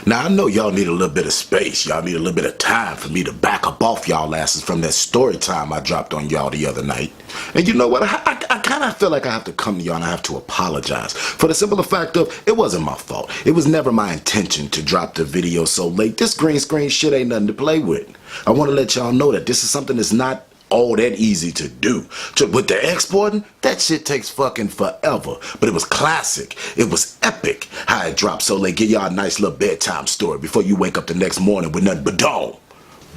Now, I know y'all need a little bit of space. Y'all need a little bit of time for me to back up off y'all asses from that story time I dropped on y'all the other night. And you know what? I kind of feel like I have to come to y'all and I have to apologize for the simple fact of it wasn't my fault. It was never my intention to drop the video so late. This green screen shit ain't nothing to play with. I want to let y'all know that this is something that's not all that easy to do. With the exporting, that shit takes fucking forever. But it was classic. It was epic how it dropped so late. Give y'all a nice little bedtime story before you wake up the next morning with nothing but dome.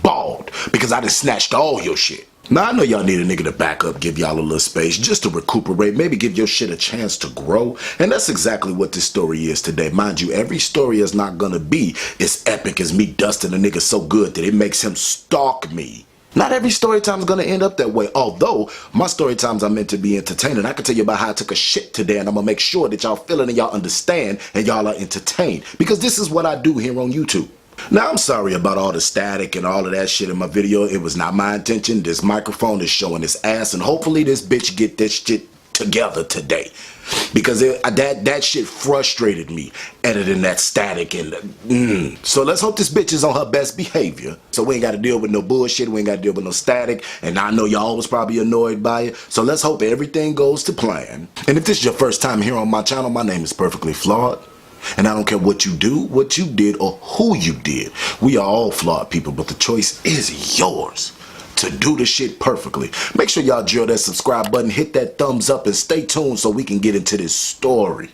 Bald. Because I done snatched all your shit. Now, I know y'all need a nigga to back up, give y'all a little space, just to recuperate, maybe give your shit a chance to grow. And that's exactly what this story is today. Mind you, every story is not gonna be as epic as me dusting a nigga so good that it makes him stalk me. Not every story time is going to end up that way, although my story times are meant to be entertaining. I can tell you about how I took a shit today, and I'm going to make sure that y'all feel it and y'all understand and y'all are entertained, because this is what I do here on YouTube. Now, I'm sorry about all the static and all of that shit in my video. It was not my intention. This microphone is showing its ass, and hopefully this bitch get this shit together today. Because that shit frustrated me, editing that static and So let's hope this bitch is on her best behavior. So we ain't got to deal with no bullshit, we ain't got to deal with no static, and I know y'all was probably annoyed by it. So let's hope everything goes to plan. And if this is your first time here on my channel, my name is Perfectly Flawed. And I don't care what you do, what you did, or who you did. We are all flawed people, but the choice is yours to do the shit perfectly. Make sure y'all drill that subscribe button, hit that thumbs up, and stay tuned so we can get into this story.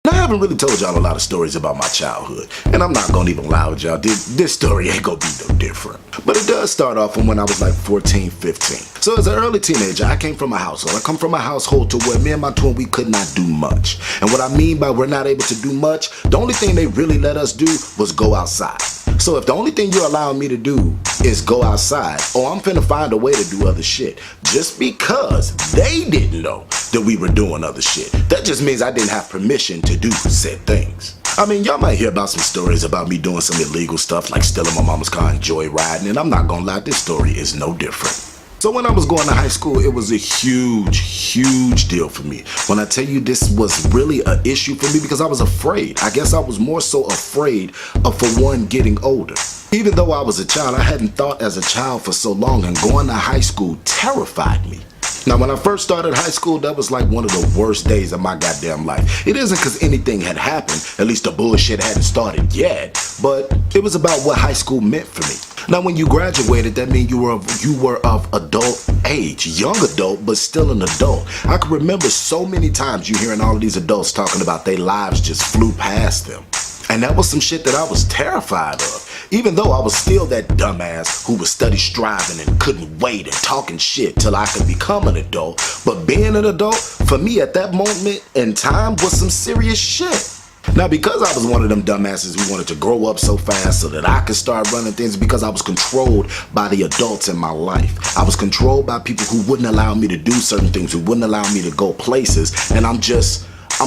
I haven't really told y'all a lot of stories about my childhood, and I'm not gonna even lie with y'all, this story ain't gonna be no different. But it does start off from when I was like 14, 15. So as an early teenager, I came from a household. I come from a household to where me and my twin, we could not do much. And what I mean by we're not able to do much, the only thing they really let us do was go outside. So if the only thing you're allowing me to do is go outside, I'm finna find a way to do other shit. Just because they didn't know that we were doing other shit, that just means I didn't have permission to do said things. I mean, y'all might hear about some stories about me doing some illegal stuff like stealing my mama's car and joyriding, and I'm not gonna lie, this story is no different. So when I was going to high school, it was a huge deal for me. When I tell you this was really an issue for me because I was afraid. I guess I was more so afraid of, for one, getting older. Even though I was a child, I hadn't thought as a child for so long, and going to high school terrified me. Now, when I first started high school, that was like one of the worst days of my goddamn life. It isn't because anything had happened, at least the bullshit hadn't started yet, but it was about what high school meant for me. Now, when you graduated, that means you were of adult age, young adult, but still an adult. I can remember so many times you hearing all of these adults talking about their lives just flew past them. And that was some shit that I was terrified of. Even though I was still that dumbass who was study striving and couldn't wait and talking shit till I could become an adult. But being an adult, for me at that moment in time, was some serious shit. Now, because I was one of them dumbasses who wanted to grow up so fast so that I could start running things, because I was controlled by the adults in my life. I was controlled by people who wouldn't allow me to do certain things, who wouldn't allow me to go places. And I'm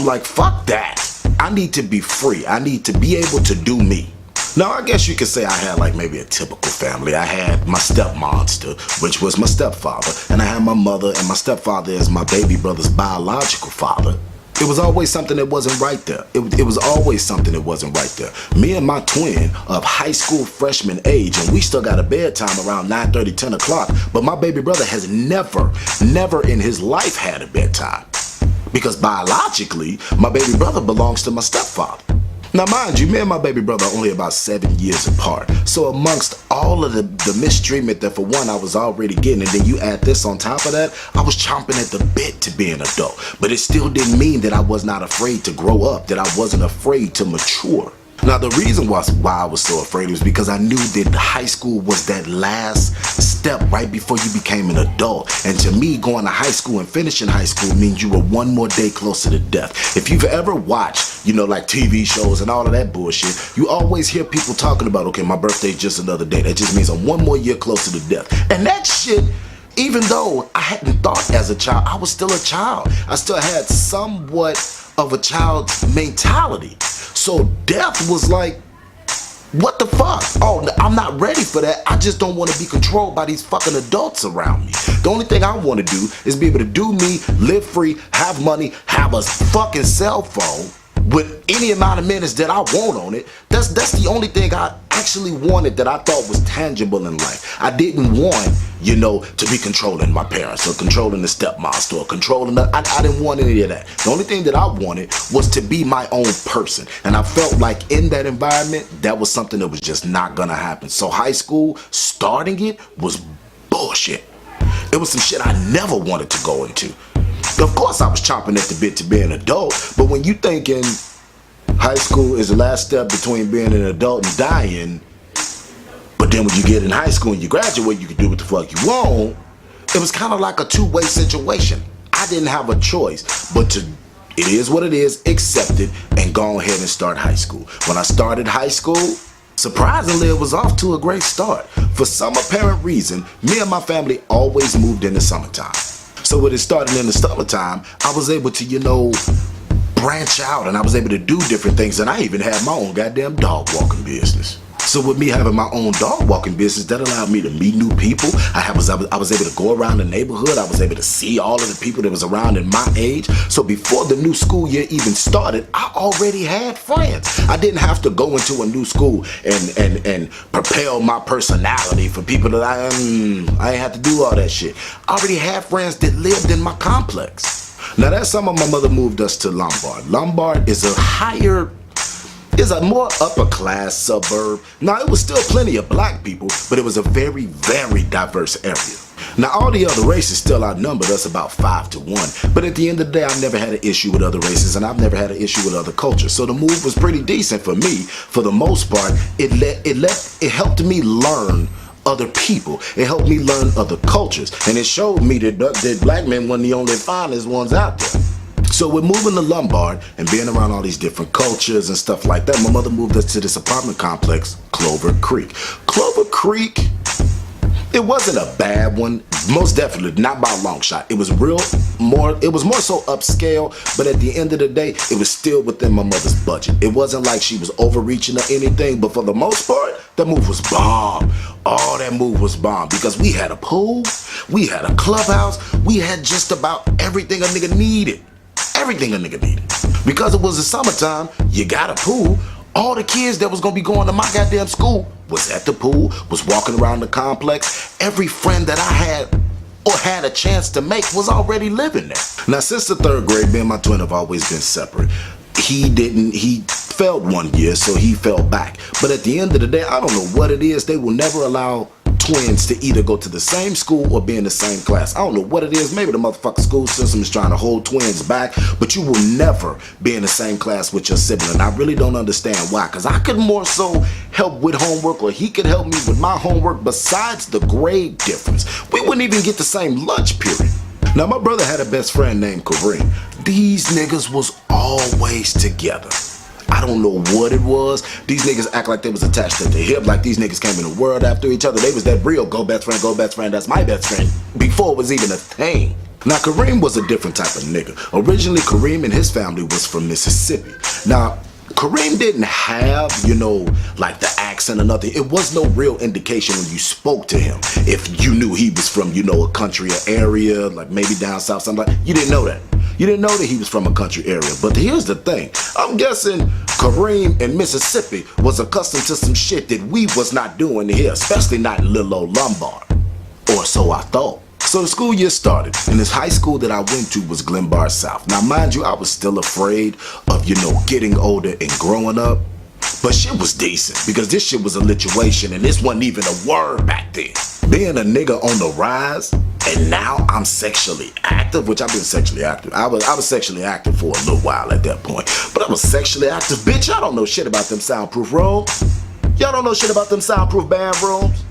like, fuck that. I need to be free. I need to be able to do me. Now, I guess you could say I had like maybe a typical family. I had my stepmonster, which was my stepfather, and I had my mother, and my stepfather is my baby brother's biological father. It was always something that wasn't right there. It was always something that wasn't right there. Me and my twin of high school freshman age, and we still got a bedtime around 9:30, 10 o'clock, but my baby brother has never in his life had a bedtime. Because biologically, my baby brother belongs to my stepfather. Now mind you, me and my baby brother are only about 7 years apart. So amongst all of the mistreatment that for one I was already getting, and then you add this on top of that, I was chomping at the bit to be an adult. But it still didn't mean that I was not afraid to grow up, that I wasn't afraid to mature. Now the reason why I was so afraid was because I knew that high school was that last step right before you became an adult. And to me, going to high school and finishing high school means you were one more day closer to death. If you've ever watched, like TV shows and all of that bullshit, you always hear people talking about, okay, my birthday's just another day. That just means I'm one more year closer to death. And that shit, even though I hadn't thought as a child, I was still a child. I still had somewhat of a child's mentality. So death was like, what the fuck? Oh, I'm not ready for that. I just don't want to be controlled by these fucking adults around me. The only thing I want to do is be able to do me, live free, have money, have a fucking cell phone with any amount of minutes that I want on it. That's the only thing I actually wanted that I thought was tangible in life. I didn't want, to be controlling my parents or controlling the stepmonster or controlling I didn't want any of that. The only thing that I wanted was to be my own person. And I felt like in that environment, that was something that was just not gonna happen. So high school, starting it was bullshit. It was some shit I never wanted to go into. Of course I was chomping at the bit to be an adult, but when you thinking high school is the last step between being an adult and dying, but then when you get in high school and you graduate, you can do what the fuck you want, it was kind of like a two-way situation. I didn't have a choice but to, it is what it is, accept it, and go ahead and start high school. When I started high school, surprisingly, it was off to a great start. For some apparent reason, me and my family always moved in the summertime. So when it started in the summertime, I was able to, branch out, and I was able to do different things, and I even had my own goddamn dog walking business. So with me having my own dog walking business, that allowed me to meet new people. I was able to go around the neighborhood. I was able to see all of the people that was around in my age. So before the new school year even started, I already had friends. I didn't have to go into a new school and propel my personality for people that I ain't have to do all that shit. I already had friends that lived in my complex. Now that summer my mother moved us to Lombard. Lombard is a more upper class suburb. Now it was still plenty of black people, but it was a very, very diverse area. Now all the other races still outnumbered us about 5 to 1, but at the end of the day I never had an issue with other races, and I've never had an issue with other cultures. So the move was pretty decent for me. For the most part, it helped me learn other people. It helped me learn other cultures, and it showed me that black men weren't the only finest ones out there. So with moving to Lombard and being around all these different cultures and stuff like that, my mother moved us to this apartment complex, Clover Creek. Clover Creek, it wasn't a bad one, most definitely not by a long shot. It was more so upscale, but at the end of the day, it was still within my mother's budget. It wasn't like she was overreaching or anything, but for the most part, that move was bomb. All that move was bomb because we had a pool, we had a clubhouse, we had just about everything a nigga needed. Everything a nigga needed. Because it was the summertime, you got a pool. All the kids that was gonna be going to my goddamn school was at the pool, was walking around the complex. Every friend that I had or had a chance to make was already living there. Now since the 3rd grade, me and my twin have always been separate. He failed one year, so he fell back. But at the end of the day, I don't know what it is. They will never allow twins to either go to the same school or be in the same class. I don't know what it is. Maybe the motherfucking school system is trying to hold twins back, but you will never be in the same class with your sibling. I really don't understand why, because I could more so help with homework, or he could help me with my homework. Besides the grade difference, we wouldn't even get the same lunch period. Now my brother had a best friend named Kareem. These niggas was always together. I don't know what it was. These niggas act like they was attached at the hip, like these niggas came in the world after each other. They was that real go best friend, that's my best friend, before it was even a thing. Now Kareem was a different type of nigga. Originally Kareem and his family was from Mississippi. Now Kareem didn't have, like the accent or nothing. It was no real indication when you spoke to him if you knew he was from, a country or area, like maybe down south, something like that. You didn't know that. You didn't know that he was from a country area. But here's the thing. I'm guessing Kareem in Mississippi was accustomed to some shit that we was not doing here, especially not in little old Lombard. Or so I thought. So the school year started, and this high school that I went to was Lombard South. Now mind you, I was still afraid of, getting older and growing up. But shit was decent, because this shit was a lituation, and this wasn't even a word back then. Being a nigga on the rise, and now I'm sexually active, which I've been sexually active. I was sexually active for a little while at that point. But I was sexually active. Bitch, y'all don't know shit about them soundproof rooms. Y'all don't know shit about them soundproof band rooms.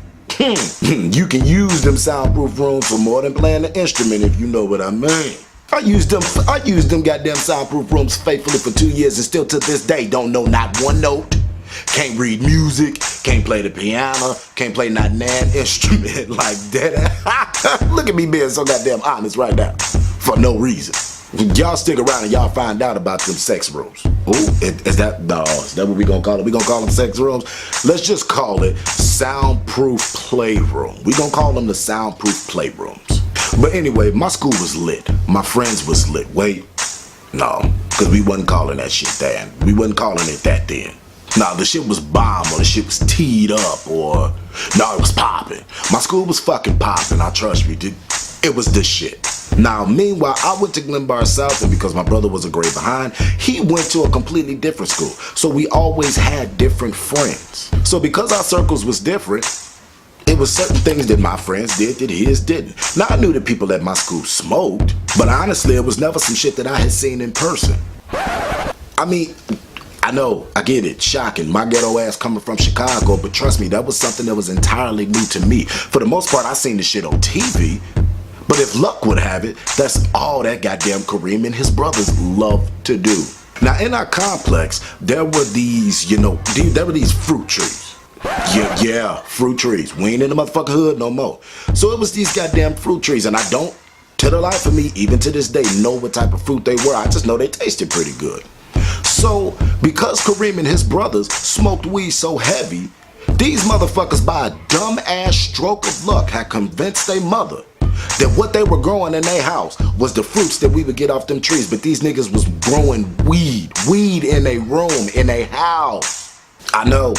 You can use them soundproof rooms for more than playing an instrument, if you know what I mean. I used them goddamn soundproof rooms faithfully for 2 years, and still to this day don't know not one note. Can't read music, can't play the piano, can't play not an instrument like that. Look at me being so goddamn honest right now, for no reason. Y'all stick around and y'all find out about them sex rooms. Ooh, is that what we gonna call it? We gonna call them sex rooms? Let's just call it soundproof playroom. We gonna call them the soundproof playrooms. But anyway, my school was lit. My friends was lit. Wait, no, because we wasn't calling that shit that. We wasn't calling it that then. Nah, the shit was bomb, or the shit was teed up, or no, it was popping. My school was fucking popping. I trust me, dude. It was the shit. Now, meanwhile, I went to Lombard South, and because my brother was a grade behind, he went to a completely different school. So we always had different friends. So because our circles was different, it was certain things that my friends did that his didn't. Now, I knew that people at my school smoked, but honestly, it was never some shit that I had seen in person. I mean, I know, I get it, shocking, my ghetto ass coming from Chicago, but trust me, that was something that was entirely new to me. For the most part, I seen the shit on TV, but if luck would have it, that's all that goddamn Kareem and his brothers loved to do. Now, in our complex, there were these, there were these fruit trees. Yeah, fruit trees. We ain't in the motherfucking hood no more. So it was these goddamn fruit trees, and I don't, to the life of me, even to this day, know what type of fruit they were. I just know they tasted pretty good. So, because Kareem and his brothers smoked weed so heavy, these motherfuckers, by a dumb ass stroke of luck, had convinced their mother that what they were growing in their house was the fruits that we would get off them trees. But these niggas was growing weed in a room, in a house. I know,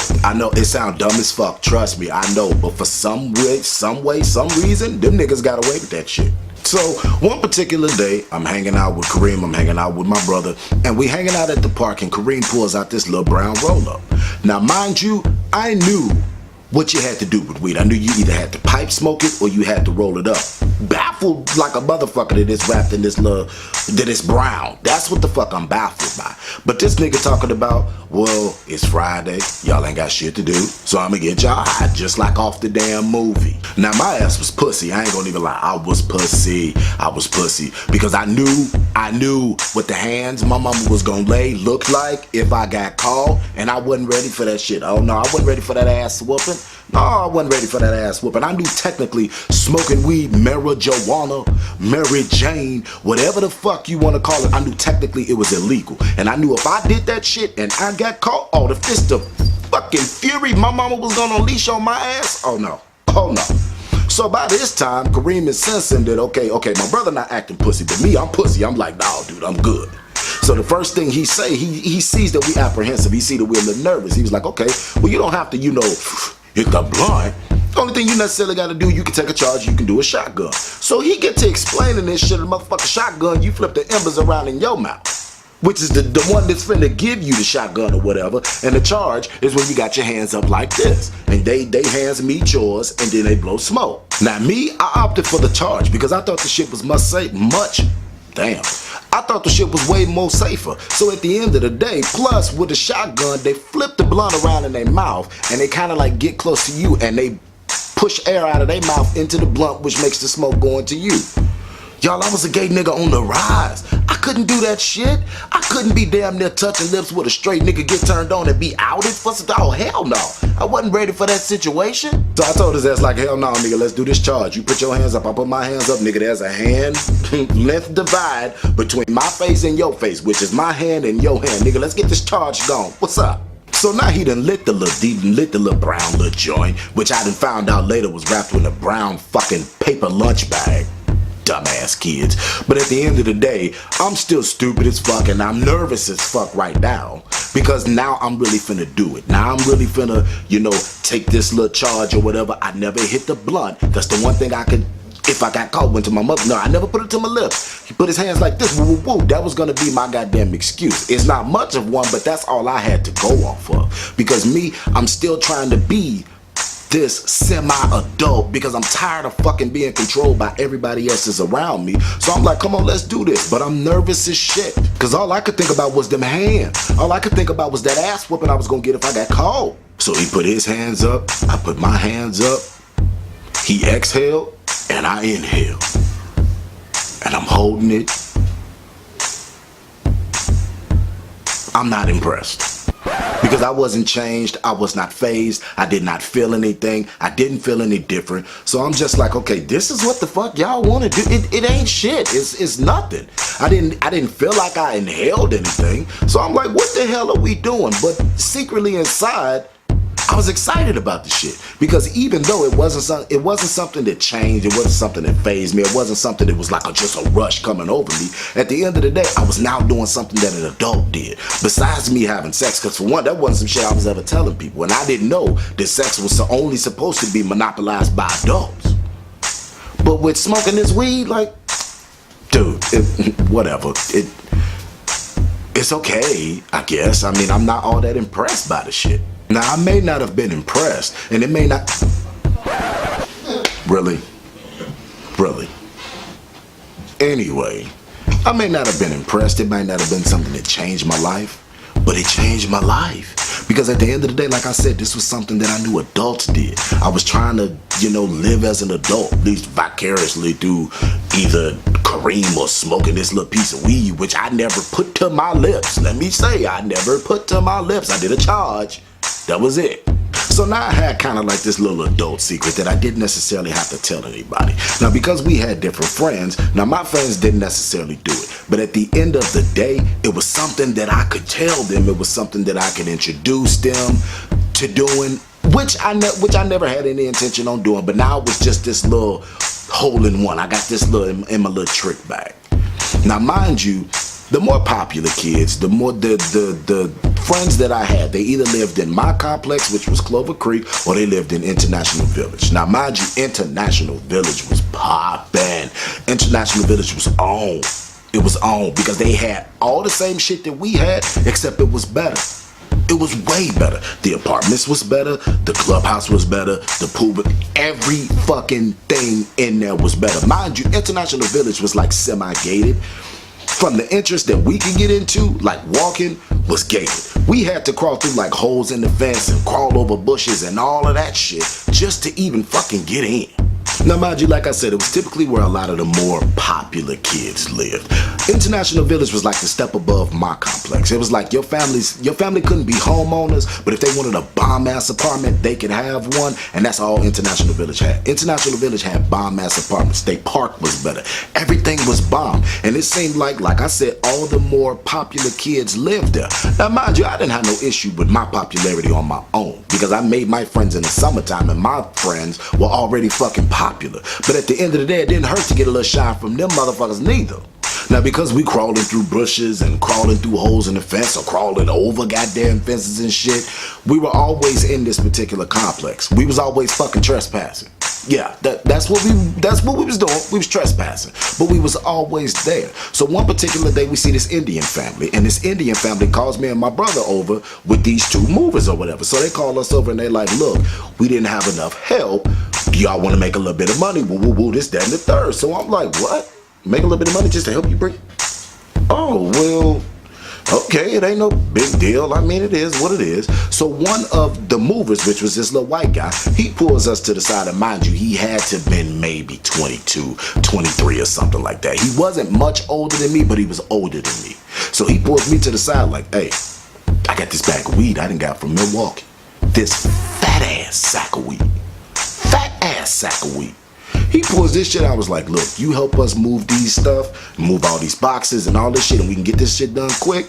it sound dumb as fuck, trust me, I know, but for some reason, them niggas got away with that shit. So, one particular day, I'm hanging out with Kareem, I'm hanging out with my brother, and we hanging out at the park, and Kareem pulls out this little brown roll-up. Now, mind you, I knew what you had to do with weed. I knew you either had to pipe smoke it or you had to roll it up. Baffled like a motherfucker that is wrapped in that it's brown. That's what the fuck I'm baffled by. But this nigga talking about, well, it's Friday, y'all ain't got shit to do, so I'ma get y'all high just like off the damn movie. Now my ass was pussy, I ain't gonna even lie, I was pussy, because I knew what the hands my mama was gonna lay looked like if I got caught, and I wasn't ready for that shit. Oh no, I wasn't ready for that ass whooping. No, I wasn't ready for that ass whooping. I knew technically smoking weed, marijuana, Mary Jane, whatever the fuck you want to call it, I knew technically it was illegal. And I knew if I did that shit and I got caught, the fist of fucking fury my mama was gonna unleash on my ass. Oh no. So by this time, Kareem is sensing that, okay, my brother not acting pussy, but me, I'm pussy. I'm like, nah, dude, I'm good. So the first thing he say, he sees that we apprehensive. He see that we're a little nervous. He was like, okay, well, you don't have to, hit the blunt. The only thing you necessarily got to do, you can take a charge, you can do a shotgun. So he get to explaining this shit, the motherfucking shotgun, you flip the embers around in your mouth, which is the one that's finna give you the shotgun or whatever, and the charge is when you got your hands up like this, and they hands meet yours, and then they blow smoke. Now me, I opted for the charge because I thought the shit was I thought the shit was way more safer. So at the end of the day, plus with the shotgun, they flip the blunt around in their mouth, and they kind of like get close to you, and they push air out of their mouth into the blunt, which makes the smoke go into you. Y'all, I was a gay nigga on the rise. I couldn't do that shit. I couldn't be damn near touching lips with a straight nigga, get turned on and be outed for some, oh hell no. I wasn't ready for that situation. So I told his ass like, hell no nigga, let's do this charge. You put your hands up, I put my hands up, nigga. There's a hand length divide between my face and your face, which is my hand and your hand. Nigga, let's get this charge going. What's up? So now he done lit the little brown little joint, which I done found out later was wrapped in a brown fucking paper lunch bag. Dumbass kids. But at the end of the day, I'm still stupid as fuck and I'm nervous as fuck right now because now I'm really finna do it. Now I'm really finna, take this little charge or whatever. I never hit the blunt. That's the one thing I could if I got caught, went to my mother. No, I never put it to my lips. He put his hands like this, woo, woo, woo. That was gonna be my goddamn excuse. It's not much of one, but that's all I had to go off of. Because me, I'm still trying to be this semi-adult because I'm tired of fucking being controlled by everybody else's around me. So I'm like, come on, let's do this. But I'm nervous as shit because all I could think about was them hands. All I could think about was that ass whooping I was gonna get if I got caught. So he put his hands up, I put my hands up. He exhaled and I inhaled. And I'm holding it. I'm not impressed. Because I wasn't changed, I was not phased, I did not feel anything, I didn't feel any different. So I'm just like, okay, this is what the fuck y'all want to do. It ain't shit. It's nothing. I didn't feel like I inhaled anything. So I'm like, what the hell are we doing? But secretly inside, I was excited about the shit because even though it wasn't something that changed, it wasn't something that fazed me, it wasn't something that was like just a rush coming over me. At the end of the day, I was now doing something that an adult did. Besides me having sex, because for one, that wasn't some shit I was ever telling people, and I didn't know that sex was only supposed to be monopolized by adults. But with smoking this weed, like, dude, whatever. It's okay, I guess. I mean, I'm not all that impressed by the shit. Now, I may not have been impressed, and it may not... Really? Anyway, I may not have been impressed. It might not have been something that changed my life, but it changed my life. Because at the end of the day, like I said, this was something that I knew adults did. I was trying to, live as an adult, at least vicariously through either Kareem or smoking this little piece of weed, which I never put to my lips. Let me say, I never put to my lips. I did a charge. That was it. So now I had kind of like this little adult secret that I didn't necessarily have to tell anybody. Now, because we had different friends, now my friends didn't necessarily do it. But at the end of the day, it was something that I could tell them. It was something that I could introduce them to doing, which I never had any intention on doing. But now it was just this little hole in one. I got this little in my little trick bag. Now, mind you, the more popular kids, the more the friends that I had, they either lived in my complex, which was Clover Creek, or they lived in International Village. Now, mind you, International Village was poppin'. International Village was on. It was on because they had all the same shit that we had, except it was better. It was way better. The apartments was better, the clubhouse was better, the pool, every fucking thing in there was better. Mind you, International Village was like semi-gated. From the interest that we could get into, like walking, was gated. We had to crawl through like holes in the fence and crawl over bushes and all of that shit just to even fucking get in. Now, mind you, like I said, it was typically where a lot of the more popular kids lived. International Village was like the step above my complex. It was like your family couldn't be homeowners, but if they wanted a bomb-ass apartment, they could have one, and that's all International Village had. International Village had bomb-ass apartments. They park was better. Everything was bomb, and it seemed like I said, all the more popular kids lived there. Now, mind you, I didn't have no issue with my popularity on my own, because I made my friends in the summertime, and my friends were already fucking popular. But at the end of the day, it didn't hurt to get a little shine from them motherfuckers neither. Now, because we crawling through bushes and crawling through holes in the fence or crawling over goddamn fences and shit, we were always in this particular complex. We was always fucking trespassing. Yeah, that's what we was doing. We was trespassing, but we was always there. So one particular day we see this Indian family, and this Indian family calls me and my brother over with these two movers or whatever. So they call us over and they like, look, we didn't have enough help. Do y'all want to make a little bit of money? Woo, woo, woo, this, that, and the third. So I'm like, what? Make a little bit of money just to help you bring? Oh, well, okay, it ain't no big deal. I mean, it is what it is. So one of the movers, which was this little white guy, he pulls us to the side, and mind you, he had to have been maybe 22, 23 or something like that. He wasn't much older than me, but he was older than me. So he pulls me to the side like, hey, I got this bag of weed I done got from Milwaukee. This fat ass sack of weed. Fat ass sack of weed. He pulls this shit. I was like, look, you help us move these stuff, move all these boxes and all this shit, and we can get this shit done quick.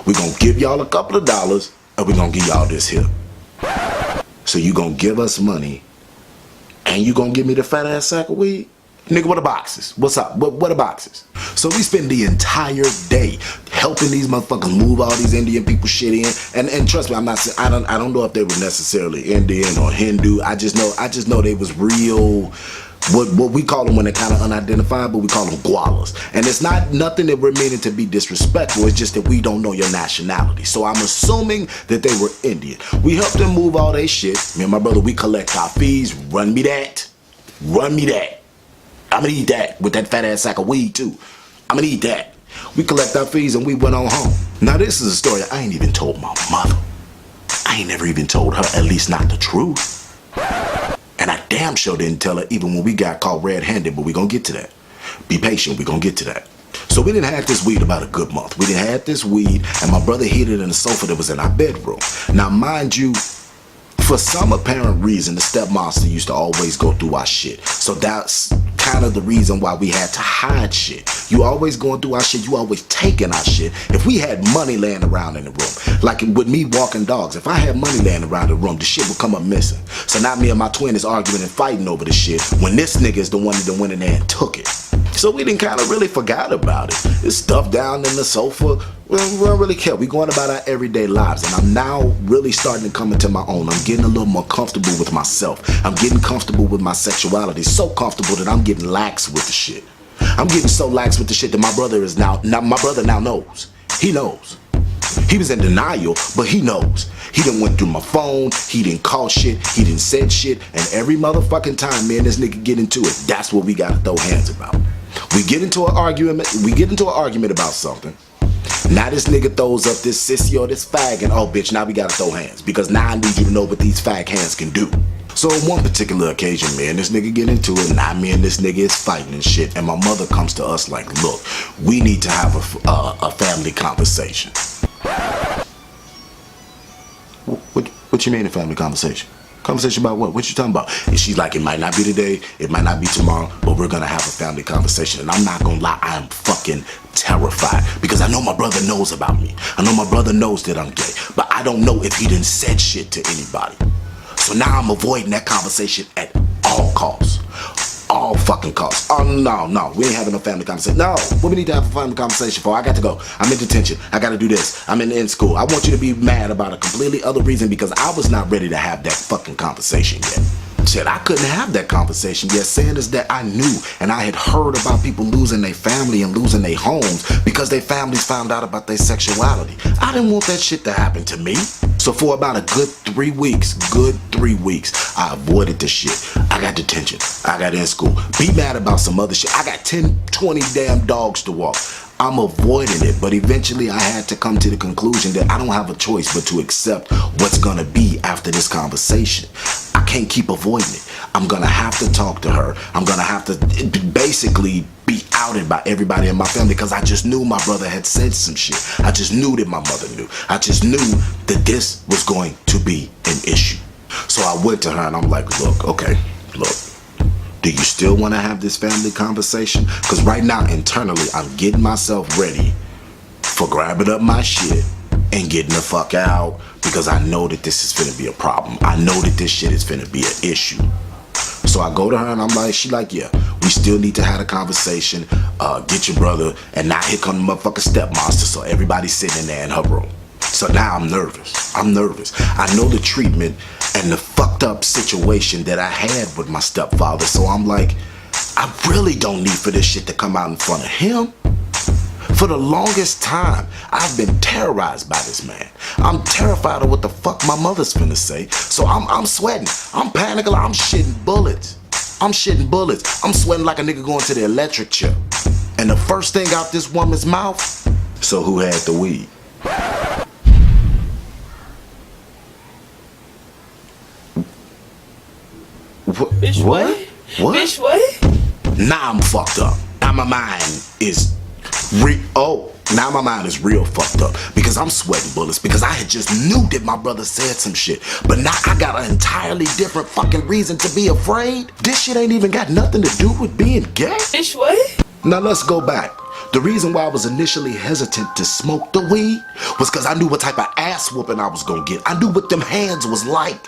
We're gonna give y'all a couple of dollars, and we're gonna give y'all this here. So you gonna give us money, and you gonna give me the fat ass sack of weed? Nigga, what are boxes? What's up? What are boxes? So we spend the entire day helping these motherfuckers move all these Indian people shit in. And trust me, I don't know if they were necessarily Indian or Hindu. I just know they was real What we call them when they're kind of unidentifiable, we call them gualas. And it's not nothing that we're meaning to be disrespectful, it's just that we don't know your nationality. So I'm assuming that they were Indian. We helped them move all their shit. Me and my brother, we collect our fees. Run me that. Run me that. I'm gonna eat that with that fat ass sack of weed too. I'm gonna eat that. We collect our fees and we went on home. Now this is a story I ain't even told my mother. I ain't never even told her, at least not the truth. And I damn sure didn't tell her even when we got caught red-handed, but we gonna get to that. Be patient, we gonna get to that. So we didn't have this weed about a good month. We didn't have this weed, and my brother hid it in the sofa that was in our bedroom. Now mind you, for some apparent reason, the Stepmonster used to always go through our shit. So that's kind of the reason why we had to hide shit. You always going through our shit, you always taking our shit. If we had money laying around in the room, like with me walking dogs, if I had money laying around the room, the shit would come up missing. So now me and my twin is arguing and fighting over the shit when this nigga is the one that went in there and took it. So we didn't kind of really forgot about it. It's stuff down in the sofa. We don't really care. We going about our everyday lives. And I'm now really starting to come into my own. I'm getting a little more comfortable with myself. I'm getting comfortable with my sexuality. So comfortable that I'm getting lax with the shit. I'm getting so lax with the shit that my brother is now knows. He knows. He was in denial, but he knows. He done went through my phone, he didn't call shit, he didn't said shit, and every motherfucking time me and this nigga get into it, that's what we gotta throw hands about. We get into an argument about something. Now this nigga throws up this sissy or this fag, and oh bitch, now we gotta throw hands, because now I need you to know what these fag hands can do. So on one particular occasion, me and this nigga get into it, now me and this nigga is fighting and shit, and my mother comes to us like, look, we need to have a family conversation. What you mean a family conversation? Conversation about what? What you talking about? And she's like, it might not be today, it might not be tomorrow, but we're gonna have a family conversation. And I'm not gonna lie, I am fucking terrified, because I know my brother knows about me. I know my brother knows that I'm gay, but I don't know if he done said shit to anybody. So now I'm avoiding that conversation at all costs. All fucking costs. Oh no, we ain't having no family conversation. No, what we need to have a family conversation for? I got to go. I'm in detention. I got to do this. I'm in school. I want you to be mad about a completely other reason, because I was not ready to have that fucking conversation yet. Shit, I couldn't have that conversation yet, saying is that I knew and I had heard about people losing their family and losing their homes because their families found out about their sexuality. I didn't want that shit to happen to me. So for about a good 3 weeks, I avoided the shit. I got detention. I got in school. Be mad about some other shit. I got 10, 20 damn dogs to walk. I'm avoiding it, but eventually I had to come to the conclusion that I don't have a choice but to accept what's gonna be after this conversation. I can't keep avoiding it. I'm gonna have to talk to her. I'm gonna have to basically be outed by everybody in my family, because I just knew my brother had said some shit. I just knew that my mother knew. I just knew that this was going to be an issue. So I went to her and I'm like, look, do you still want to have this family conversation? Because right now, internally, I'm getting myself ready for grabbing up my shit and getting the fuck out, because I know that this is finna be a problem. I know that this shit is finna be an issue. So I go to her and I'm like, she like, yeah, we still need to have a conversation. Get your brother. And now here come the motherfucking Stepmonster. So everybody's sitting in there in her room. So now I'm nervous. I know the treatment and the fucked up situation that I had with my stepfather. So I'm like, I really don't need for this shit to come out in front of him. For the longest time, I've been terrorized by this man. I'm terrified of what the fuck my mother's finna say. So I'm sweating. I'm panicking. I'm shitting bullets. I'm sweating like a nigga going to the electric chair. And the first thing out this woman's mouth, so who had the weed? Bitch, what? Bitch, what? Now I'm fucked up. Now my mind is real fucked up, because I'm sweating bullets, because I had just knew that my brother said some shit, but now I got an entirely different fucking reason to be afraid. This shit ain't even got nothing to do with being gay. Bitch, what? Now let's go back. The reason why I was initially hesitant to smoke the weed was because I knew what type of ass whooping I was gonna get. I knew what them hands was like.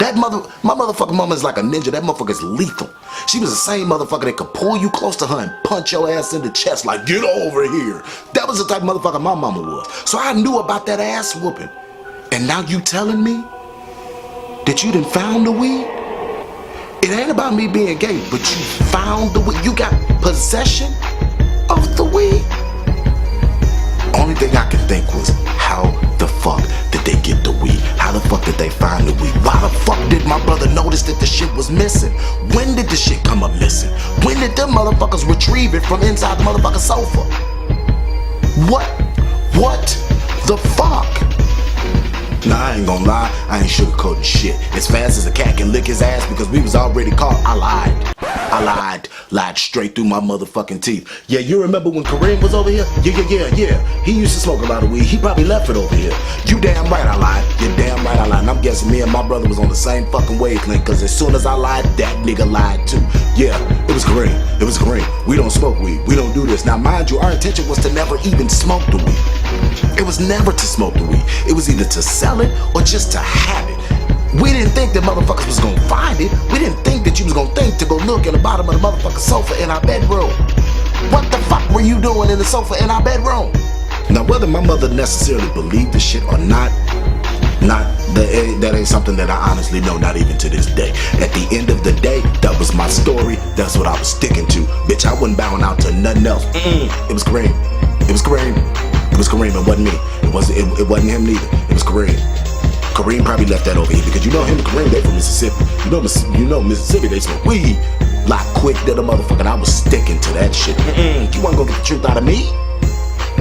My motherfucking mama is like a ninja. That motherfucker is lethal. She was the same motherfucker that could pull you close to her and punch your ass in the chest like, get over here. That was the type of motherfucker my mama was. So I knew about that ass whooping. And now you telling me that you done found the weed? It ain't about me being gay, but you found the weed. You got possession of the weed. Only thing I could think was, how the fuck did they get the weed? How the fuck did they find the weed? Why the fuck did my brother notice that the shit was missing? When did the shit come up missing? When did them motherfuckers retrieve it from inside the motherfucking sofa? What the fuck? Nah, I ain't gonna lie, I ain't sugarcoating shit. As fast as a cat can lick his ass because we was already caught, I lied straight through my motherfucking teeth. Yeah, you remember when Kareem was over here? Yeah. He used to smoke a lot of weed. He probably left it over here. You damn right I lied. You're damn right I lied. And I'm guessing me and my brother was on the same fucking wavelength, cause as soon as I lied, that nigga lied too. Yeah, it was Kareem. We don't smoke weed. We don't do this. Now mind you, our intention was to never even smoke the weed. It was never to smoke the weed. It was either to sell it or just to have it. We didn't think that motherfuckers was gonna find it. We didn't think that you was gonna think to go look in the bottom of the motherfucking sofa in our bedroom. What the fuck were you doing in the sofa in our bedroom? Now whether my mother necessarily believed the shit or not, that ain't something that I honestly know, not even to this day. At the end of the day, that was my story. That's what I was sticking to. Bitch, I wasn't bowing out to nothing else. It was Kareem. It wasn't me. It wasn't him neither. It was Kareem. Kareem probably left that over here because you know him and Kareem, they from Mississippi. You know Mississippi, they smoke weed. Like quick to the motherfucker, and I was sticking to that shit. You wasn't gonna get the truth out of me?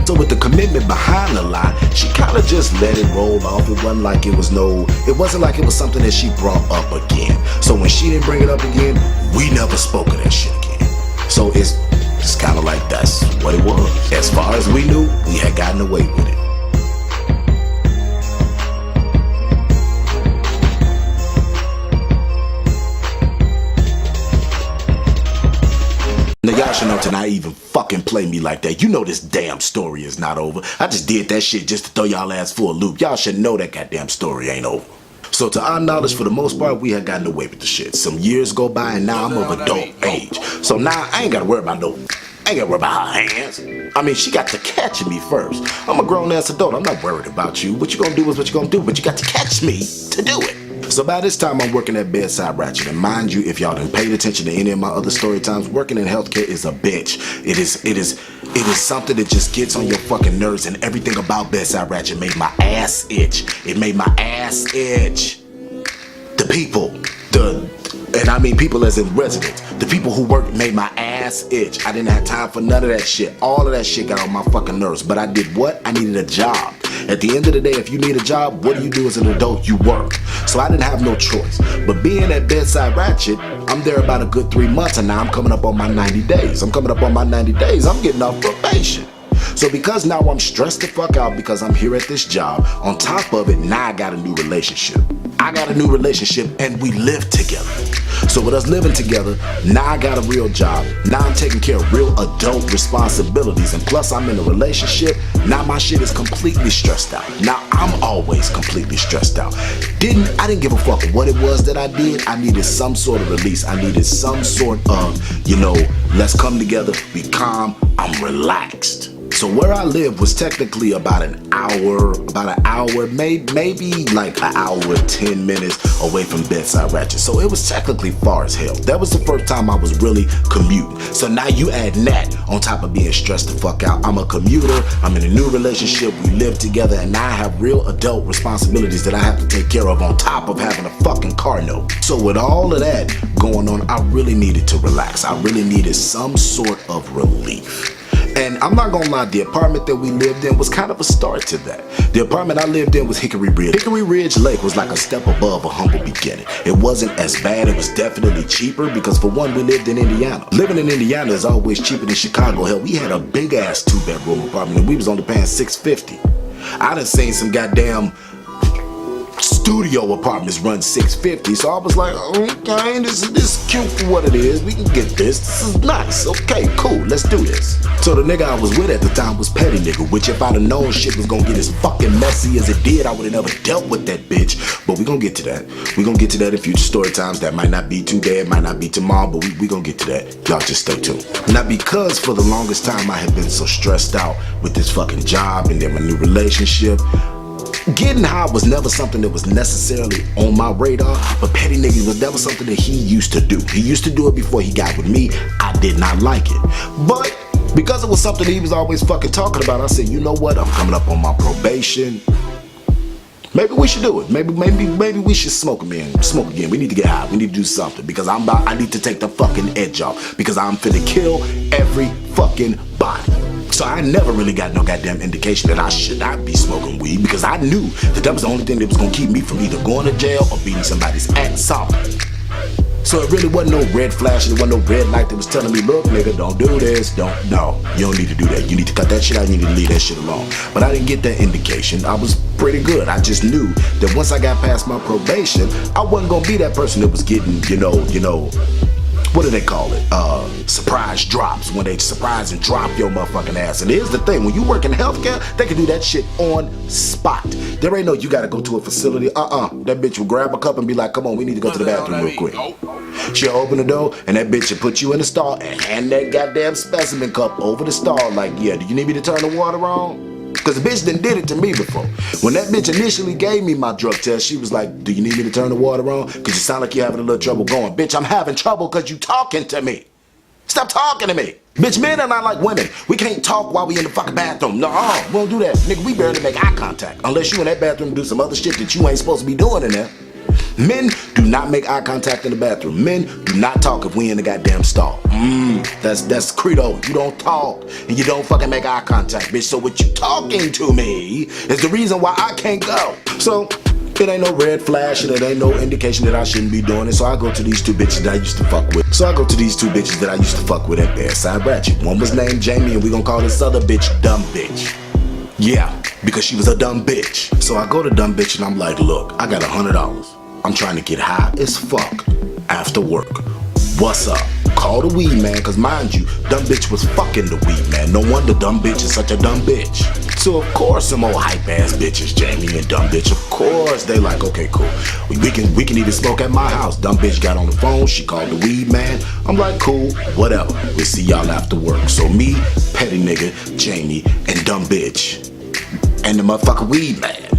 So with the commitment behind the lie, she kinda just let it roll off. It wasn't like it was something that she brought up again. So when she didn't bring it up again, we never spoke of that shit again. So it's kinda like that's what it was. As far as we knew, we had gotten away with it. Now y'all should know to not even fucking play me like that. You know this damn story is not over. I just did that shit just to throw y'all ass for a loop. Y'all should know that goddamn story ain't over. So to our knowledge, for the most part, we had gotten away with the shit. Some years go by and now I'm of adult age. So now I ain't gotta worry about her hands. I mean, she got to catch me first. I'm a grown ass adult. I'm not worried about you. What you gonna do is what you gonna do, but you got to catch me to do it. So by this time, I'm working at Bedside Ratchet. And mind you, if y'all didn't pay attention to any of my other story times, working in healthcare is a bitch. It is something that just gets on your fucking nerves, and everything about Bedside Ratchet made my ass itch. It made my ass itch. The people, and I mean people as in residents, the people who worked made my ass itch. I didn't have time for none of that shit. All of that shit got on my fucking nerves. But I did what? I needed a job. At the end of the day, if you need a job, what do you do as an adult? You work. So I didn't have no choice. But being at Bedside Ratchet, I'm there about a good 3 months, and now I'm coming up on my 90 days. I'm getting off probation. So because now I'm stressed the fuck out because I'm here at this job, on top of it, now I got a new relationship. And we live together. So with us living together, now I got a real job. Now I'm taking care of real adult responsibilities. And plus I'm in a relationship. Now my shit is completely stressed out. Now I'm always completely stressed out. I didn't give a fuck what it was that I did. I needed some sort of release. I needed some sort of, let's come together, be calm, I'm relaxed. So where I lived was technically about an hour, maybe like an hour, 10 minutes away from Bedside Ratchet. So it was technically far as hell. That was the first time I was really commuting. So now you add that on top of being stressed the fuck out. I'm a commuter, I'm in a new relationship, we live together, and now I have real adult responsibilities that I have to take care of on top of having a fucking car note. So with all of that going on, I really needed to relax. I really needed some sort of relief. And I'm not gonna lie, the apartment that we lived in was kind of a start to that. The apartment I lived in was Hickory Ridge. Hickory Ridge Lake was like a step above a humble beginning. It wasn't as bad, it was definitely cheaper because for one, we lived in Indiana. Living in Indiana is always cheaper than Chicago. Hell, we had a big ass 2-bedroom apartment and we was only paying $650. I done seen some goddamn studio apartments run $650, so I was like, okay, this is cute for what it is. We can get this. This is nice. Okay, cool. Let's do this. So the nigga I was with at the time was Petty Nigga, which if I'd have known shit was gonna get as fucking messy as it did, I would have never dealt with that bitch. But we gonna get to that. We gonna get to that in future story times. That might not be today, it might not be tomorrow, but we gonna get to that. Y'all just stay tuned. Now, because for the longest time I had been so stressed out with this fucking job and then my new relationship, Getting high was never something that was necessarily on my radar, but petty nigga was never something that he used to do. He used to do it before he got with me. I did not like it. But because it was something he was always fucking talking about, I said, you know what? I'm coming up on my probation. Maybe we should do it. Maybe we should smoke again. We need to get high. We need to do something because I need to take the fucking edge off because I'm finna kill every fucking body. So I never really got no goddamn indication that I should not be smoking weed because I knew that was the only thing that was gonna keep me from either going to jail or beating somebody's ass off. So it really wasn't no red flash, it wasn't no red light that was telling me, look nigga, don't do this, no, you don't need to do that. You need to cut that shit out, you need to leave that shit alone. But I didn't get that indication. I was pretty good. I just knew that once I got past my probation, I wasn't gonna be that person that was getting, you know, what do they call it? Surprise drops, when they surprise and drop your motherfucking ass. And here's the thing, when you work in healthcare, they can do that shit on spot. There ain't no, you gotta go to a facility. That bitch will grab a cup and be like, come on, we need to go to the bathroom real quick. She'll open the door and that bitch will put you in the stall and hand that goddamn specimen cup over the stall like, yeah, do you need me to turn the water on? Cause the bitch done did it to me before. When that bitch initially gave me my drug test, she was like, do you need me to turn the water on? Cause you sound like you're having a little trouble going. Bitch, I'm having trouble cause you talking to me. Stop talking to me. Bitch, men are not like women. We can't talk while we in the fucking bathroom. No, we don't do that. Nigga, we barely make eye contact. Unless you in that bathroom do some other shit that you ain't supposed to be doing in there. Men do not make eye contact in the bathroom. Men do not talk if we in the goddamn stall. That's credo. You don't talk and you don't fucking make eye contact, bitch. So what you talking to me is the reason why I can't go. So it ain't no red flash and it ain't no indication that I shouldn't be doing it. So I go to these two bitches that I used to fuck with. At Bearside Ratchet. One was named Jamie and we gonna call this other bitch Dumb Bitch. Yeah, because she was a dumb bitch. So I go to Dumb Bitch and I'm like, look, I got $100. I'm trying to get high as fuck after work. What's up? Call the weed man, cause mind you, Dumb Bitch was fucking the weed man. No wonder Dumb Bitch is such a dumb bitch. So of course some old hype ass bitches, Jamie and Dumb Bitch, of course they like, okay, cool. We can even smoke at my house. Dumb Bitch got on the phone, she called the weed man. I'm like, cool, whatever. We'll see y'all after work. So me, petty nigga, Jamie, and Dumb Bitch, and the motherfucking weed man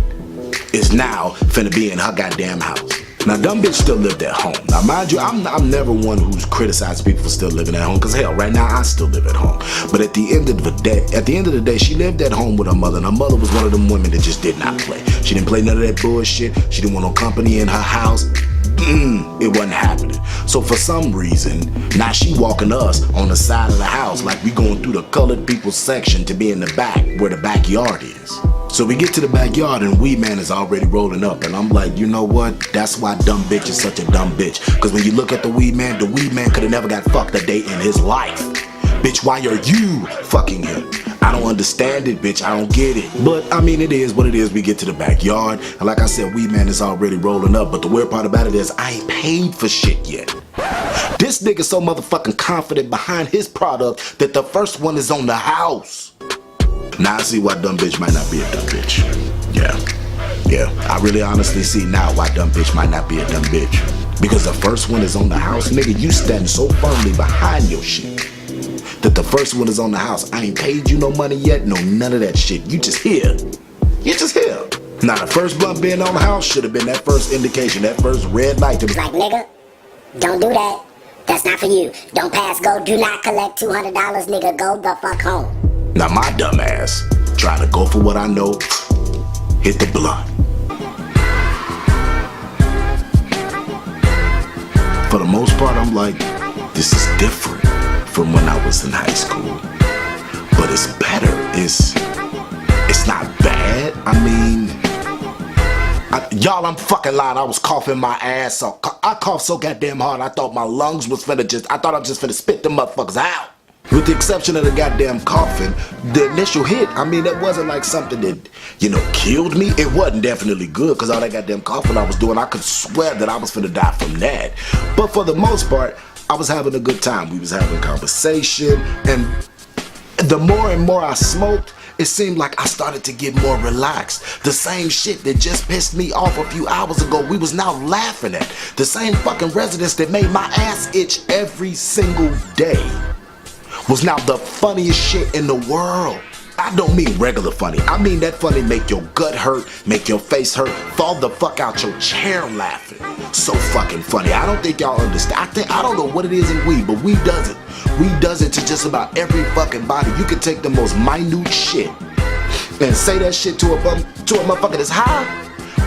is now finna be in her goddamn house. Now, Dumb Bitch still lived at home. Now, mind you, I'm never one who's criticized people for still living at home, cause hell, right now I still live at home. But at the end of the day, she lived at home with her mother, and her mother was one of them women that just did not play. She didn't play none of that bullshit. She didn't want no company in her house. It wasn't happening. So for some reason, now she walking us on the side of the house like we going through the colored people section to be in the back where the backyard is. So we get to the backyard and Weed Man is already rolling up and I'm like, you know what? That's why Dumb Bitch is such a dumb bitch. Cause when you look at the Weed Man could have never got fucked a day in his life. Bitch, why are you fucking him? I don't understand it, bitch. I don't get it. But I mean, it is what it is. We get to the backyard, and like I said, Weed Man is already rolling up. But the weird part about it is, I ain't paid for shit yet. This nigga so motherfucking confident behind his product that the first one is on the house. Now I see why Dumb Bitch might not be a dumb bitch. Yeah. I really honestly see now why Dumb Bitch might not be a dumb bitch. Because the first one is on the house, nigga. You standing so firmly behind your shit that the first one is on the house. I ain't paid you no money yet, no none of that shit. You just here. Now the first blunt being on the house should have been that first indication, that first red light to be like, nigga, don't do that. That's not for you. Don't pass go. Do not collect $200, nigga. Go the fuck home. Now my dumb ass trying to go for what I know, hit the blunt. For the most part, I'm like, this is different from when I was in high school, but it's better. It's not bad. I mean, y'all, I'm fucking lying. I was coughing my ass off. I coughed so goddamn hard, I thought my lungs was I thought I was just finna spit them motherfuckers out. With the exception of the goddamn coughing, the initial hit, I mean, that wasn't like something that, killed me. It wasn't definitely good, because all that goddamn coughing I was doing, I could swear that I was finna die from that. But for the most part, I was having a good time. We was having conversation, and the more and more I smoked, it seemed like I started to get more relaxed. The same shit that just pissed me off a few hours ago, we was now laughing at. The same fucking residents that made my ass itch every single day was now the funniest shit in the world. I don't mean regular funny. I mean that funny make your gut hurt, make your face hurt, fall the fuck out your chair laughing. So fucking funny. I don't think y'all understand. I don't know what it is in weed, but weed does it. Weed does it to just about every fucking body. You can take the most minute shit and say that shit to a motherfucker that's high.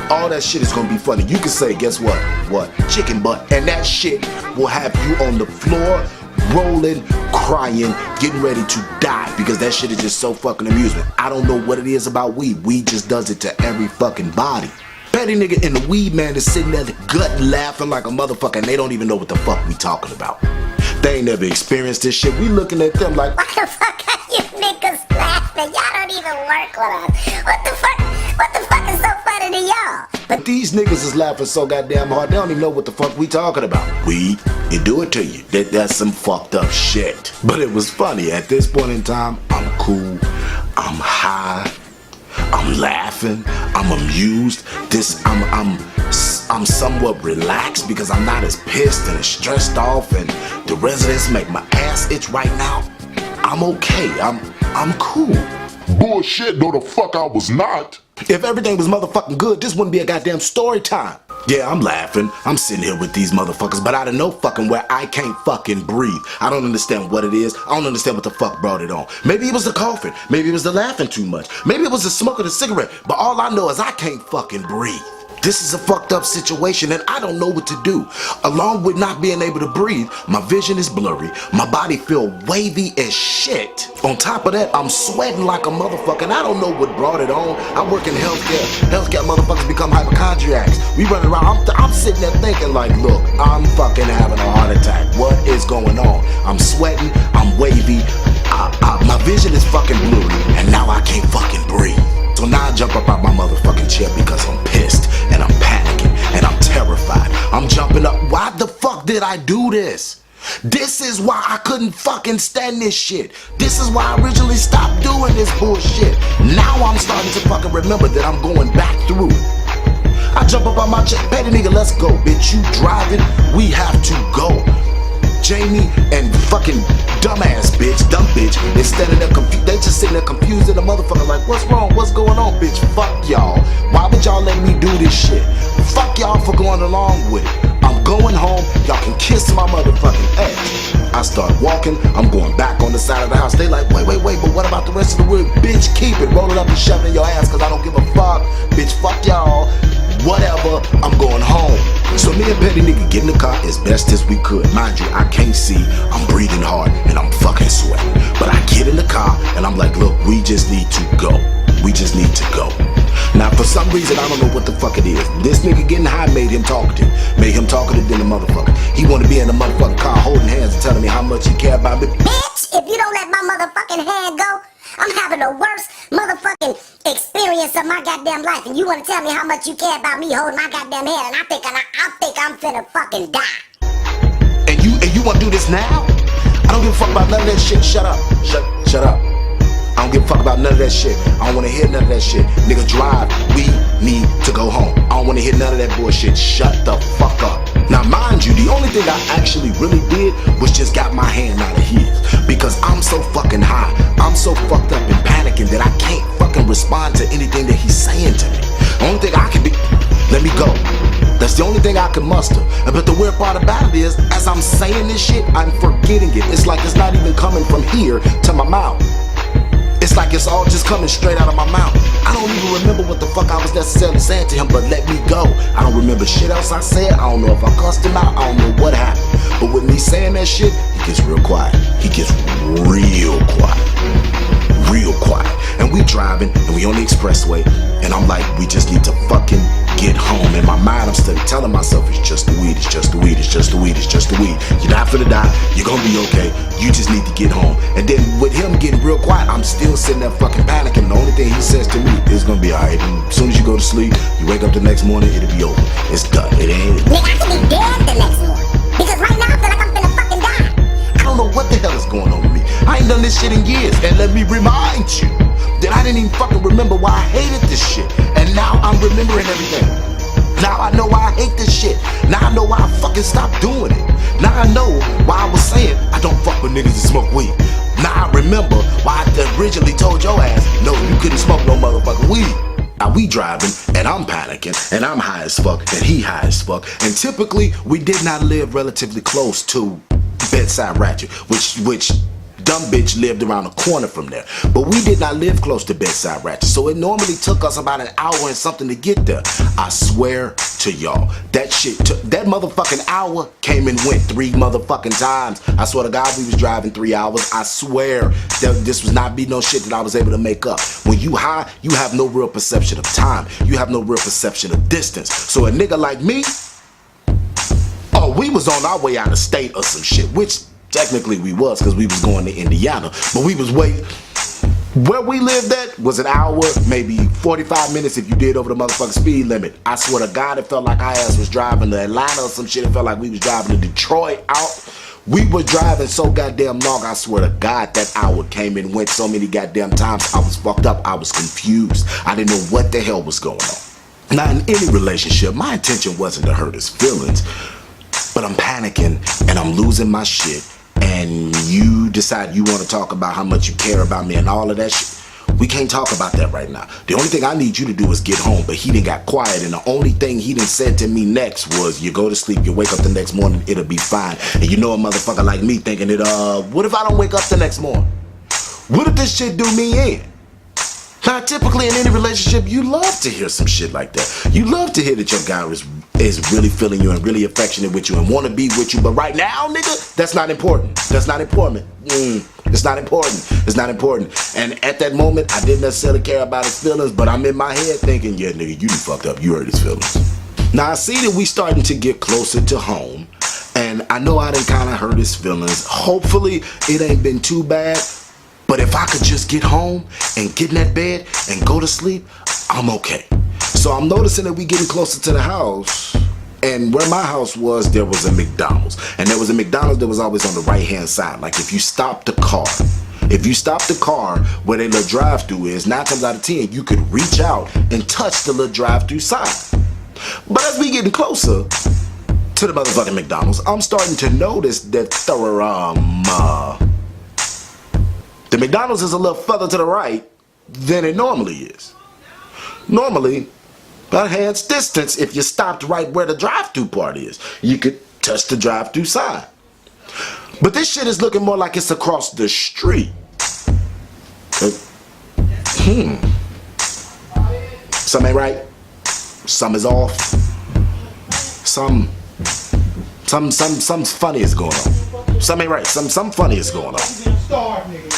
All that shit is gonna be funny. You can say, guess what? What? Chicken butt. And that shit will have you on the floor, rolling, crying, getting ready to die, because that shit is just so fucking amusing. I don't know what it is about weed. Weed just does it to every fucking body. Petty nigga in the weed man is sitting there, the gut laughing like a motherfucker, and they don't even know what the fuck we talking about. They ain't never experienced this shit. We looking at them like, Why the fuck are you niggas laughing? Y'all don't even work with us. What the fuck is so funny to y'all? but these niggas is laughing so goddamn hard, they don't even know what the fuck we talking about. Weed, it do it to you. That's some fucked up shit. But it was funny. At this point in time, I'm cool, I'm high, I'm laughing, I'm amused. I'm somewhat relaxed because I'm not as pissed and as stressed off, and the residents make my ass itch right now. I'm okay. I'm cool. Bullshit, no the fuck I was not. If everything was motherfucking good, this wouldn't be a goddamn story time. Yeah, I'm laughing. I'm sitting here with these motherfuckers, but out of no fucking where I can't fucking breathe. I don't understand what it is. I don't understand what the fuck brought it on. Maybe it was the coughing. Maybe it was the laughing too much. Maybe it was the smoke of the cigarette. But all I know is I can't fucking breathe. This is a fucked up situation and I don't know what to do. Along with not being able to breathe, my vision is blurry, my body feel wavy as shit. On top of that, I'm sweating like a motherfucker and I don't know what brought it on. I work in healthcare. Healthcare motherfuckers become hypochondriacs. We run around, I'm sitting there thinking like, look, I'm fucking having a heart attack. What is going on? I'm sweating, I'm wavy, my vision is fucking blurry and now I can't fucking breathe. So now I jump up out my motherfucking chair because I'm pissed and I'm panicking and I'm terrified. I'm jumping up. Why the fuck did I do this? This is why I couldn't fucking stand this shit. This is why I originally stopped doing this bullshit. Now I'm starting to fucking remember that I'm going back through. I jump up on my chair. Petty nigga, let's go, bitch. You driving? We have to go. Jamie and fucking dumbass bitch, dumb bitch, instead of they just sitting there confused and the motherfucker like, what's wrong? What's going on, bitch? Fuck y'all. Why would y'all let me do this shit? Fuck y'all for going along with it. I'm going home. Y'all can kiss my motherfucking ass. I start walking. I'm going back on the side of the house. They like, wait, but what about the rest of the wood? Bitch, keep it. Roll it up and shove it in your ass because I don't give a fuck. Bitch, fuck y'all. Whatever, I'm going home. So me and Petty nigga get in the car as best as we could. Mind you, I can't see, I'm breathing hard, and I'm fucking sweating. But I get in the car, and I'm like, look, we just need to go. We just need to go. Now, for some reason, I don't know what the fuck it is. This nigga getting high made him talkative. Made him talkative than a motherfucker. He wanted to be in the motherfucking car holding hands and telling me how much he cared about me. Bitch, if you don't let my motherfucking hand go, I'm having the worst motherfucking experience of my goddamn life, and you want to tell me how much you care about me holding my goddamn hand, and I think I'm finna fucking die. And you want to do this now? I don't give a fuck about none of that shit. Shut up. Shut up. I don't give a fuck about none of that shit. I don't want to hear none of that shit. Nigga, drive. We need to go home. I don't want to hear none of that bullshit. Shut the fuck up. Now, mind you, the only thing I actually really did was just got my hand out of his. Because I'm so fucking high. I'm so fucked up and panicking that I can't fucking respond to anything that he's saying to me. The only thing I can do, let me go. That's the only thing I can muster. But the weird part about it is, as I'm saying this shit, I'm forgetting it. It's like it's not even coming from here to my mouth. It's like it's all just coming straight out of my mouth. I don't even remember what the fuck I was necessarily saying to him, but let me go. I don't remember shit else I said. I don't know if I cussed him out. I don't know what happened. But with me saying that shit, he gets real quiet. He gets real quiet. Real quiet. And we driving, and we on the expressway, and I'm like, we just need to fucking get home. In my mind, I'm still telling myself, it's just the weed, it's just the weed, it's just the weed, it's just the weed. You're not finna die, you're gonna be okay, you just need to get home. And then with him getting real quiet, I'm still sitting there fucking panicking. The only thing he says to me is gonna be alright. As soon as you go to sleep, you wake up the next morning, it'll be over. It's done, it ain't. Nigga, I could be dead the next morning. Because right now I feel like I'm finna fucking die. I don't know what the hell is going on with me. I ain't done this shit in years. And let me remind you that I didn't even fucking remember why I hated this shit. And now I'm remembering everything. Now I know why I hate this shit. Now I know why I fucking stopped doing it. Now I know why I was saying I don't fuck with niggas that smoke weed. Now I remember why I originally told your ass, no, you couldn't smoke no motherfucking weed. Now we driving, and I'm panicking, and I'm high as fuck, and he high as fuck. And typically, we did not live relatively close to Bedside Ratchet, which dumb bitch lived around the corner from there. But we did not live close to Bedside Ratchet, so it normally took us about an hour and something to get there. I swear to y'all, that motherfucking hour came and went 3 motherfucking times. I swear to God, we was driving 3 hours. I swear that this was not be no shit that I was able to make up. When you high, you have no real perception of time. You have no real perception of distance. So a nigga like me, oh, we was on our way out of state or some shit, which technically we was, because we was going to Indiana, but we was where we lived at was an hour, maybe 45 minutes if you did over the motherfucking speed limit. I swear to God, it felt like our ass was driving to Atlanta or some shit. It felt like we was driving to Detroit out. We was driving so goddamn long, I swear to God, that hour came and went so many goddamn times. I was fucked up. I was confused. I didn't know what the hell was going on. Now, in any relationship, my intention wasn't to hurt his feelings, but I'm panicking and I'm losing my shit. And you decide you want to talk about how much you care about me and all of that shit. We can't talk about that right now. The only thing I need you to do is get home. But he done got quiet, and the only thing he done said to me next was, you go to sleep, you wake up the next morning, it'll be fine. And you know a motherfucker like me thinking that, what if I don't wake up the next morning? What if this shit do me in? Now, typically in any relationship, you love to hear some shit like that. You love to hear that your guy is really feeling you and really affectionate with you and want to be with you. But right now, nigga, that's not important. That's not important. It's not important. It's not important. And at that moment, I didn't necessarily care about his feelings, but I'm in my head thinking, yeah, nigga, you done fucked up. You hurt his feelings. Now, I see that we starting to get closer to home, and I know I done kind of hurt his feelings. Hopefully, it ain't been too bad. But if I could just get home and get in that bed and go to sleep, I'm okay. So I'm noticing that we getting closer to the house, and where my house was, there was a McDonald's. And there was a McDonald's that was always on the right-hand side. Like if you stop the car where the little drive-thru is, 9 times out of 10, you could reach out and touch the little drive-thru side. But as we getting closer to the motherfucking McDonald's, I'm starting to notice that the McDonald's is a little further to the right than it normally is. Normally, about a hand's distance, if you stopped right where the drive-thru part is, you could touch the drive-thru side. But this shit is looking more like it's across the street. Something ain't right. Something is off. Something funny is going on. Something ain't right. Something funny is going on.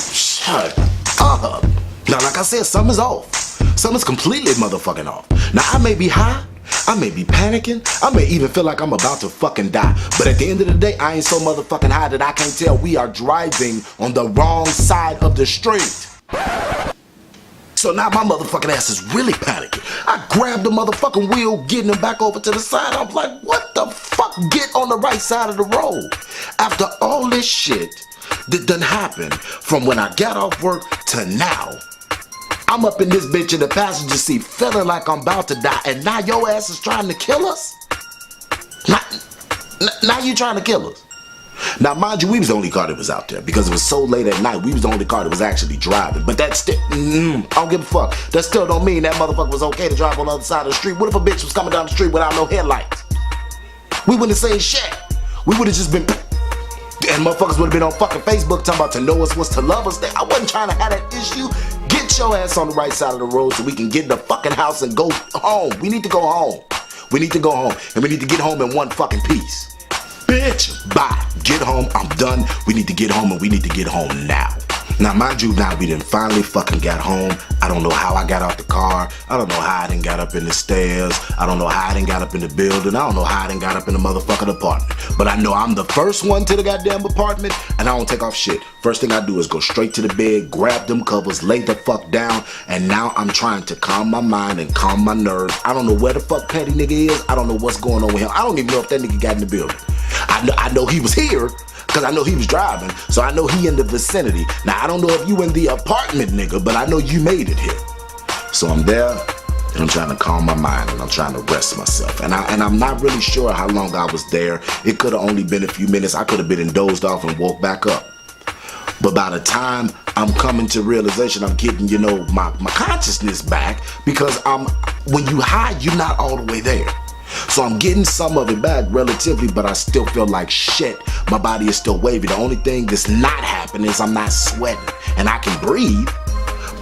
Shut up. Now, like I said, something is off. Something's completely motherfucking off. Now, I may be high. I may be panicking. I may even feel like I'm about to fucking die. But at the end of the day, I ain't so motherfucking high that I can't tell we are driving on the wrong side of the street. So now my motherfucking ass is really panicking. I grabbed the motherfucking wheel, getting him back over to the side. I'm like, what the fuck? Get on the right side of the road. After all this shit that done happened from when I got off work to now, I'm up in this bitch in the passenger seat feeling like I'm about to die, and now your ass is trying to kill us? Now you trying to kill us? Now, mind you, we was the only car that was out there because it was so late at night. We was the only car that was actually driving. But that still, I don't give a fuck. That still don't mean that motherfucker was okay to drive on the other side of the street. What if a bitch was coming down the street without no headlights? We wouldn't have said shit. We would have just been, and motherfuckers would have been on fucking Facebook talking about to know us was to love us. I wasn't trying to have that issue. Get your ass on the right side of the road so we can get in the fucking house and go home. We need to go home. We need to go home. And we need to get home in one fucking piece. Bitch, bye. Get home. I'm done. We need to get home, and we need to get home now. Now, mind you, now we done finally fucking got home. I don't know how I got out the car. I don't know how I done got up in the stairs. I don't know how I done got up in the building. I don't know how I done got up in the motherfucking apartment. But I know I'm the first one to the goddamn apartment, and I don't take off shit. First thing I do is go straight to the bed, grab them covers, lay the fuck down, and now I'm trying to calm my mind and calm my nerves. I don't know where the fuck Petty nigga is. I don't know what's going on with him. I don't even know if that nigga got in the building. I know he was here, because I know he was driving, so I know he in the vicinity. Now, I don't know if you in the apartment, nigga, but I know you made it here. So I'm there, and I'm trying to calm my mind, and I'm trying to rest myself. And I'm not really sure how long I was there. It could have only been a few minutes. I could have been dozed off and woke back up. But by the time I'm coming to realization, I'm getting, you know, my consciousness back, because when you high, you're not all the way there. So I'm getting some of it back relatively, but I still feel like shit. My body is still wavy. The only thing that's not happening is I'm not sweating, and I can breathe,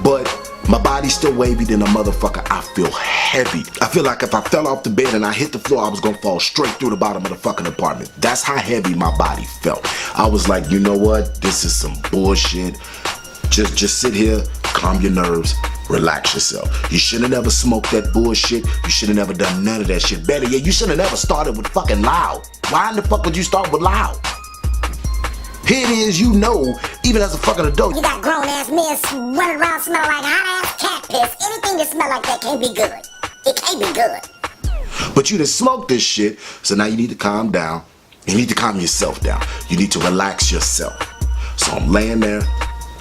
but my body's still wavy than a motherfucker. I feel heavy. I feel like if I fell off the bed and I hit the floor, I was gonna fall straight through the bottom of the fucking apartment. That's how heavy my body felt. I was like, you know what? This is some bullshit. Just sit here, calm your nerves, relax yourself. You should have never smoked that bullshit. You should have never done none of that shit. Better yet, you should have never started with fucking loud. Why in the fuck would you start with loud? Here it is, you know, even as a fucking adult. You got grown ass men running around smelling like hot ass cat piss. Anything that smell like that can't be good. It can't be good. But you done smoked this shit, so now you need to calm down. You need to calm yourself down. You need to relax yourself. So I'm laying there,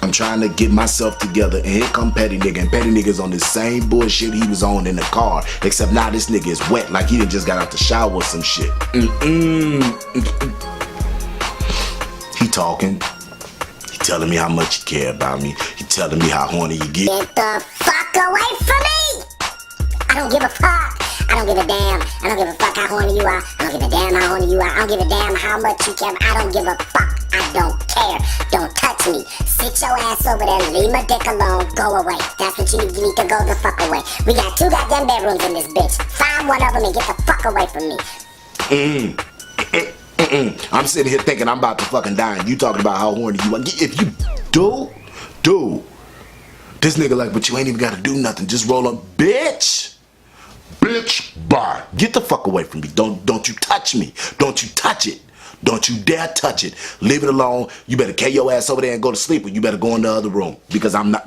I'm trying to get myself together, and here come Petty Nigga, and Petty Nigga's on the same bullshit he was on in the car, except now this nigga is wet like he done just got out the shower or some shit. He talking. He telling me how much he care about me. He telling me how horny you get. Get the fuck away from me! I don't give a fuck. I don't give a damn. I don't give a fuck how horny you are. I don't give a damn how horny you are. I don't give a damn how much you care. I don't give a fuck. I don't care. Don't touch me. Sit your ass over there. Leave my dick alone. Go away. That's what you need to go the fuck away. We got 2 goddamn bedrooms in this bitch. Find one of them and get the fuck away from me. I'm sitting here thinking I'm about to fucking die, and you talking about how horny you are. If you do, this nigga like, but you ain't even gotta do nothing. Just roll up, bitch. Bitch, bye. Get the fuck away from me. Don't you touch me. Don't you touch it. Don't you dare touch it. Leave it alone. You better carry your ass over there and go to sleep, or you better go in the other room, because I'm not,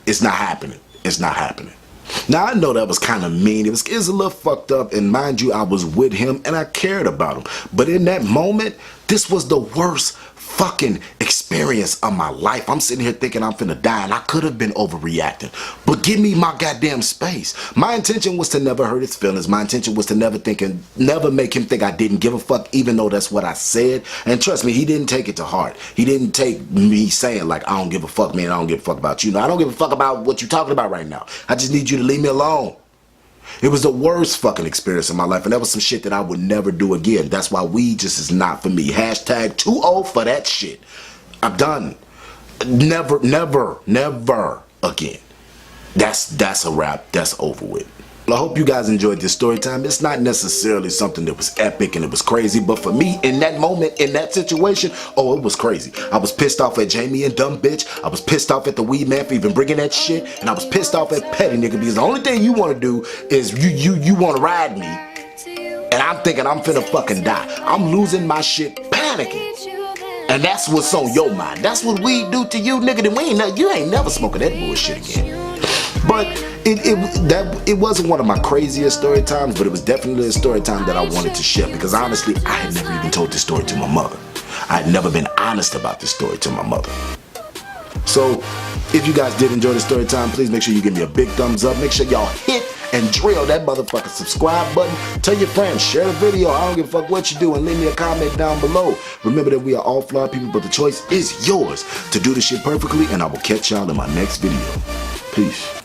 it's not happening. It's not happening. Now, I know that was kind of mean. It was a little fucked up, and mind you, I was with him and I cared about him. But in that moment, this was the worst fucking experience of my life. I'm sitting here thinking I'm finna die, and I could have been overreacting. But give me my goddamn space. My intention was to never hurt his feelings. My intention was to never make him think I didn't give a fuck, even though that's what I said. And trust me, he didn't take it to heart. He didn't take me saying like, I don't give a fuck, man. I don't give a fuck about you. No, I don't give a fuck about what you're talking about right now. I just need you to leave me alone. It was the worst fucking experience in my life, and that was some shit that I would never do again. That's why weed just is not for me. Hashtag too old for that shit. I'm done. Never again. That's a wrap. That's over with. I hope you guys enjoyed this story time. It's not necessarily something that was epic and it was crazy, but for me, in that moment, in that situation, oh, it was crazy. I was pissed off at Jamie and dumb bitch. I was pissed off at the weed man for even bringing that shit, and I was pissed off at Petty Nigga because the only thing you want to do is you want to ride me, and I'm thinking I'm finna fucking die. I'm losing my shit, panicking. And that's what's on your mind. That's what weed do to you, nigga. Then you ain't never smoking that bullshit again. But it wasn't one of my craziest story times, but it was definitely a story time that I wanted to share, because honestly, I had never even told this story to my mother. I had never been honest about this story to my mother. So, if you guys did enjoy the story time, please make sure you give me a big thumbs up. Make sure y'all hit and drill that motherfucking subscribe button. Tell your friends, share the video. I don't give a fuck what you do, and leave me a comment down below. Remember that we are all flawed people, but the choice is yours to do this shit perfectly, and I will catch y'all in my next video. Peace.